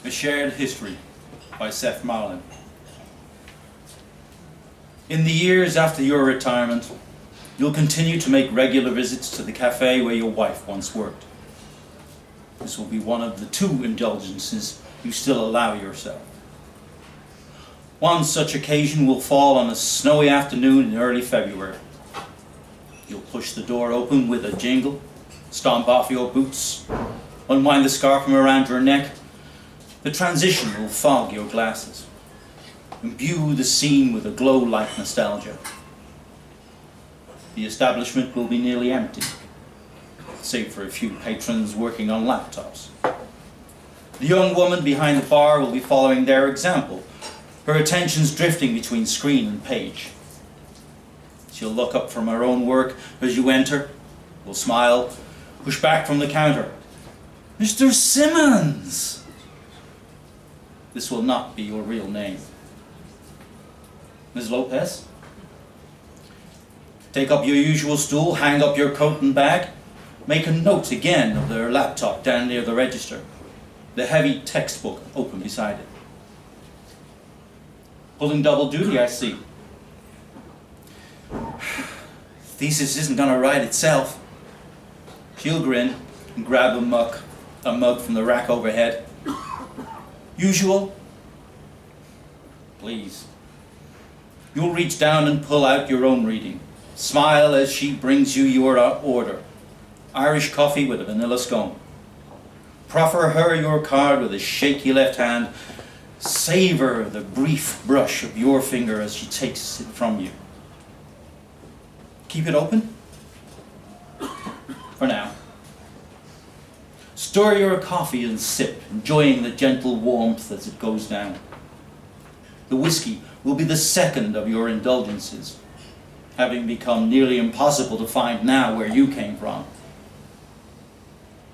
A Shared History by Seth Marlin. In the years after your retirement, you'll continue to make regular visits to the cafe where your wife once worked. This will be one of the 2 indulgences you still allow yourself. One such occasion will fall on a snowy afternoon in early February. You'll push the door open with a jingle, stomp off your boots, unwind the scarf from around your neck. The transition will fog your glasses, imbue the scene with a glow like nostalgia. The establishment will be nearly empty, save for a few patrons working on laptops. The young woman behind the bar will be following their example, her attentions drifting between screen and page. She'll look up from her own work as you enter, will smile, push back from the counter. "Mr. Simmons!" This will not be your real name. "Ms. Lopez?" Take up your usual stool, hang up your coat and bag. Make a note again of their laptop down near the register. The heavy textbook open beside it. "Pulling double duty, I see." "Thesis isn't going to write itself." She'll grin and grab a mug from the rack overhead. "Usual?" "Please." You'll reach down and pull out your own reading. Smile as she brings you your order. Irish coffee with a vanilla scone. Proffer her your card with a shaky left hand. Savor the brief brush of your finger as she takes it from you. Keep it open? For now. Stir your coffee and sip, enjoying the gentle warmth as it goes down. The whiskey will be the second of your indulgences, having become nearly impossible to find now where you came from.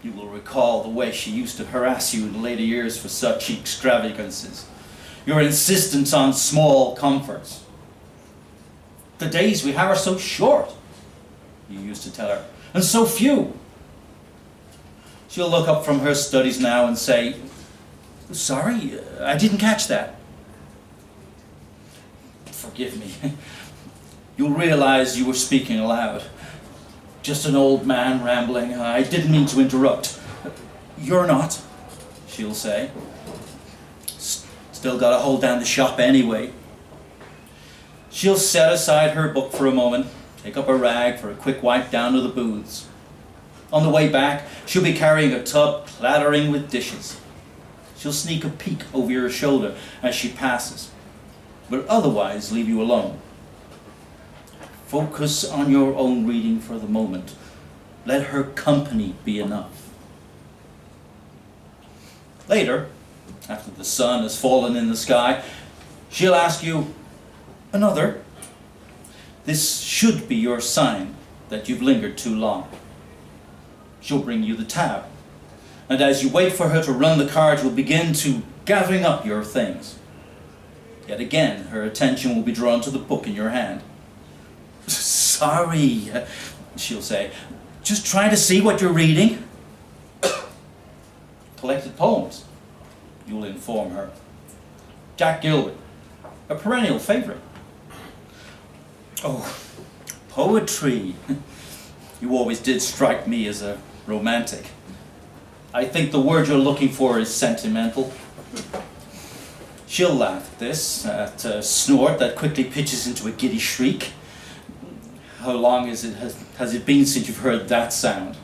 You will recall the way she used to harass you in later years for such extravagances, your insistence on small comforts. "The days we have are so short," you used to tell her, "and so few." She'll look up from her studies now and say, "Sorry, I didn't catch that." "Forgive me." You'll realize you were speaking aloud. "Just an old man rambling. I didn't mean to interrupt." "You're not," she'll say. "Still got to hold down the shop anyway." She'll set aside her book for a moment, take up a rag for a quick wipe down to the booths. On the way back, she'll be carrying a tub clattering with dishes. She'll sneak a peek over your shoulder as she passes, but otherwise leave you alone. Focus on your own reading for the moment. Let her company be enough. Later, after the sun has fallen in the sky, she'll ask you, "Another?" This should be your sign that you've lingered too long. She'll bring you the tab, and as you wait for her to run the card, you'll begin to gathering up your things. Yet again, her attention will be drawn to the book in your hand. "Sorry," she'll say, "just trying to see what you're reading." "Collected poems," you'll inform her. "Jack Gilbert, a perennial favorite." "Oh, poetry. You always did strike me as a romantic. I think the word you're looking for is sentimental." She'll laugh at this, at a snort that quickly pitches into a giddy shriek. How long has it been since you've heard that sound?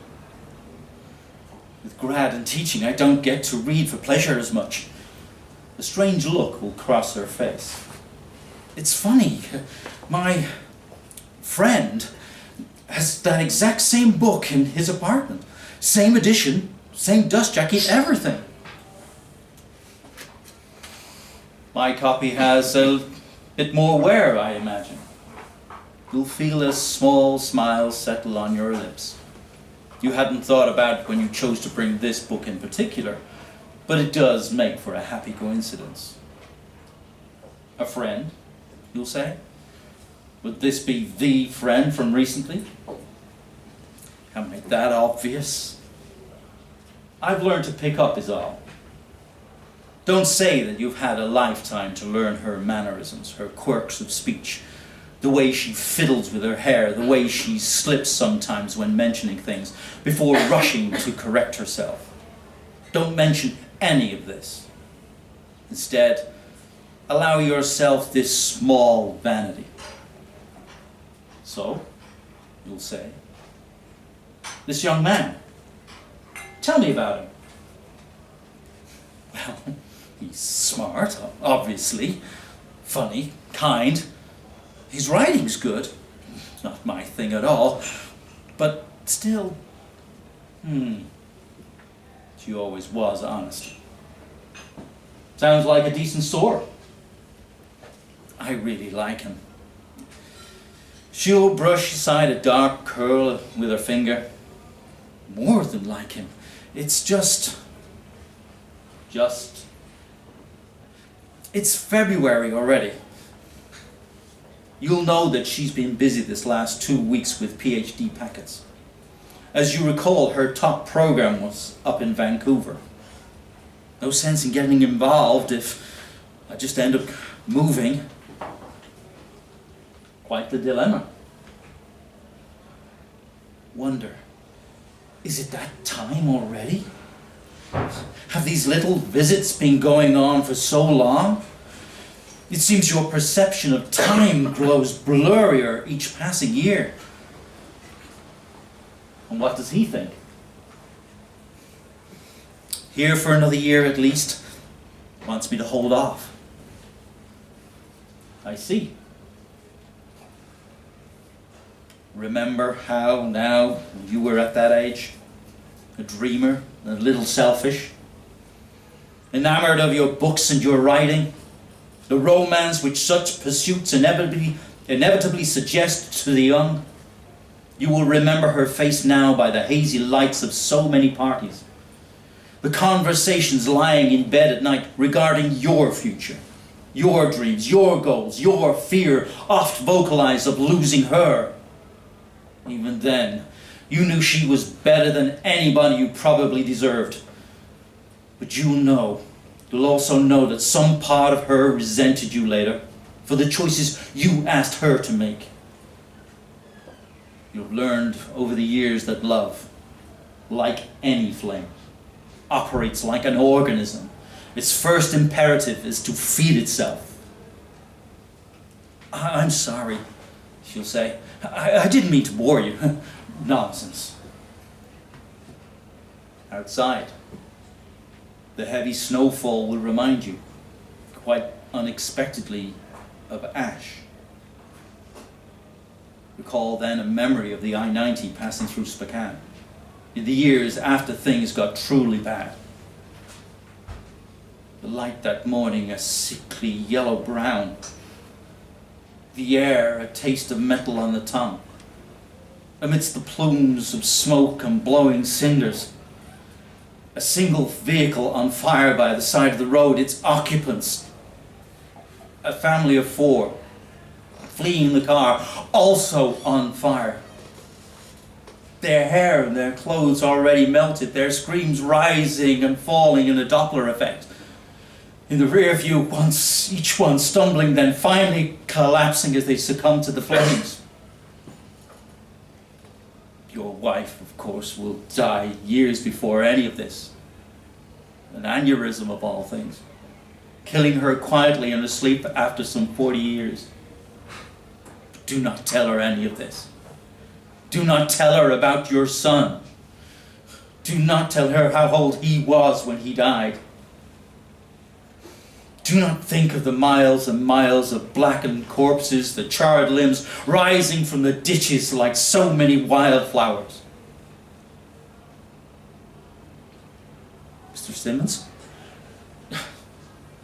With grad and teaching, I don't get to read for pleasure as much. A strange look will cross her face. "It's funny, my friend has that exact same book in his apartment. Same edition, same dust jacket, everything." "My copy has a bit more wear, I imagine." You'll feel a small smile settle on your lips. You hadn't thought about it when you chose to bring this book in particular, but it does make for a happy coincidence. "A friend," you'll say? "Would this be the friend from recently?" Can't make that obvious. "I've learned to pick up is all." Don't say that you've had a lifetime to learn her mannerisms, her quirks of speech, the way she fiddles with her hair, the way she slips sometimes when mentioning things, before rushing to correct herself. Don't mention any of this. Instead, allow yourself this small vanity. So, you'll say, this young man, tell me about him. Well, he's smart, obviously, funny, kind. His writing's good. It's not my thing at all. But still, she always was honest. Sounds like a decent sort. I really like him. She'll brush aside a dark curl with her finger. More than like him. It's just... It's February already. You'll know that she's been busy this last 2 weeks with PhD packets. As you recall, her top program was up in Vancouver. No sense in getting involved if I just end up moving. Quite the dilemma. Wonder, is it that time already? Have these little visits been going on for so long? It seems your perception of time grows blurrier each passing year. And what does he think? Here for another year at least. Wants me to hold off. I see. Remember how now you were at that age? A dreamer, a little selfish, enamored of your books and your writing, the romance which such pursuits inevitably suggest to the young. You will remember her face now by the hazy lights of so many parties, the conversations lying in bed at night regarding your future, your dreams, your goals, your fear, oft vocalized of losing her. Even then, you knew she was better than anybody you probably deserved. But you'll also know that some part of her resented you later for the choices you asked her to make. You've learned over the years that love, like any flame, operates like an organism. Its first imperative is to feed itself. I'm sorry, she'll say. I didn't mean to bore you. Nonsense. Outside, the heavy snowfall will remind you, quite unexpectedly, of ash. Recall then a memory of the I-90 passing through Spokane, in the years after things got truly bad. The light that morning a sickly yellow-brown, the air a taste of metal on the tongue. Amidst the plumes of smoke and blowing cinders, a single vehicle on fire by the side of the road, its occupants, a family of 4, fleeing the car, also on fire. Their hair and their clothes already melted, their screams rising and falling in a Doppler effect. In the rear view, each one stumbling, then finally collapsing as they succumb to the flames. Your wife, of course, will die years before any of this. An aneurysm of all things, killing her quietly in her sleep after some 40 years. But do not tell her any of this. Do not tell her about your son. Do not tell her how old he was when he died. Do not think of the miles and miles of blackened corpses, the charred limbs rising from the ditches like so many wildflowers. Mr. Simmons,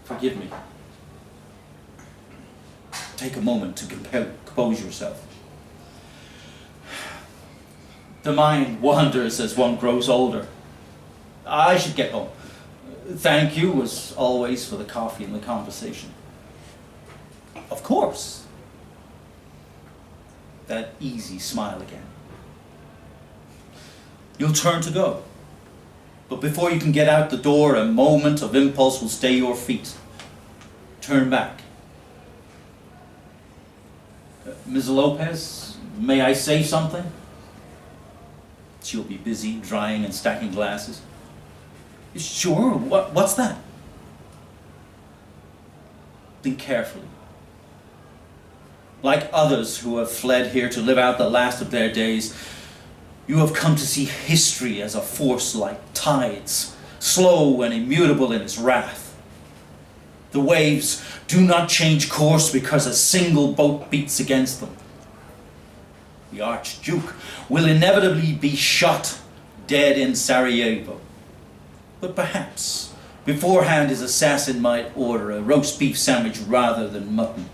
forgive me. Take a moment to compose yourself. The mind wanders as one grows older. I should get home. Thank you, as always, for the coffee and the conversation. Of course. That easy smile again. You'll turn to go. But before you can get out the door, a moment of impulse will stay your feet. Turn back. Ms. Lopez, may I say something? She'll be busy drying and stacking glasses. Sure, what's that? Think carefully. Like others who have fled here to live out the last of their days, you have come to see history as a force like tides, slow and immutable in its wrath. The waves do not change course because a single boat beats against them. The Archduke will inevitably be shot dead in Sarajevo. But perhaps beforehand his assassin might order a roast beef sandwich rather than mutton.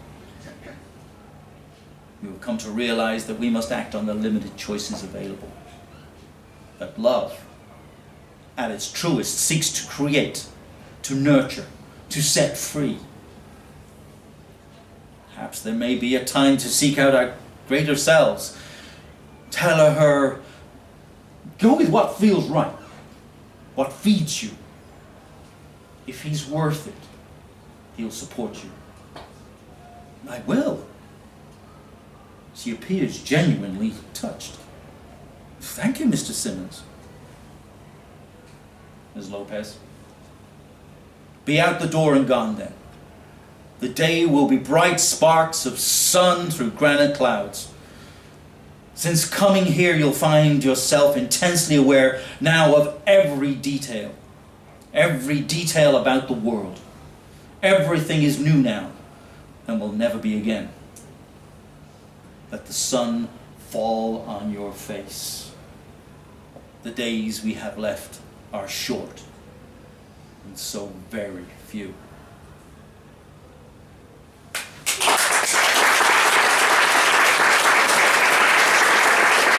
You have come to realize that we must act on the limited choices available. That love, at its truest, seeks to create, to nurture, to set free. Perhaps there may be a time to seek out our greater selves. Tell her, go with what feels right, what feeds you. If he's worth it, he'll support you. I will. She appears genuinely touched. Thank you, Mr. Simmons. Ms. Lopez. Be out the door and gone then. The day will be bright sparks of sun through granite clouds. Since coming here, you'll find yourself intensely aware now of every detail about the world. Everything is new now and will never be again. Let the sun fall on your face. The days we have left are short and so very few.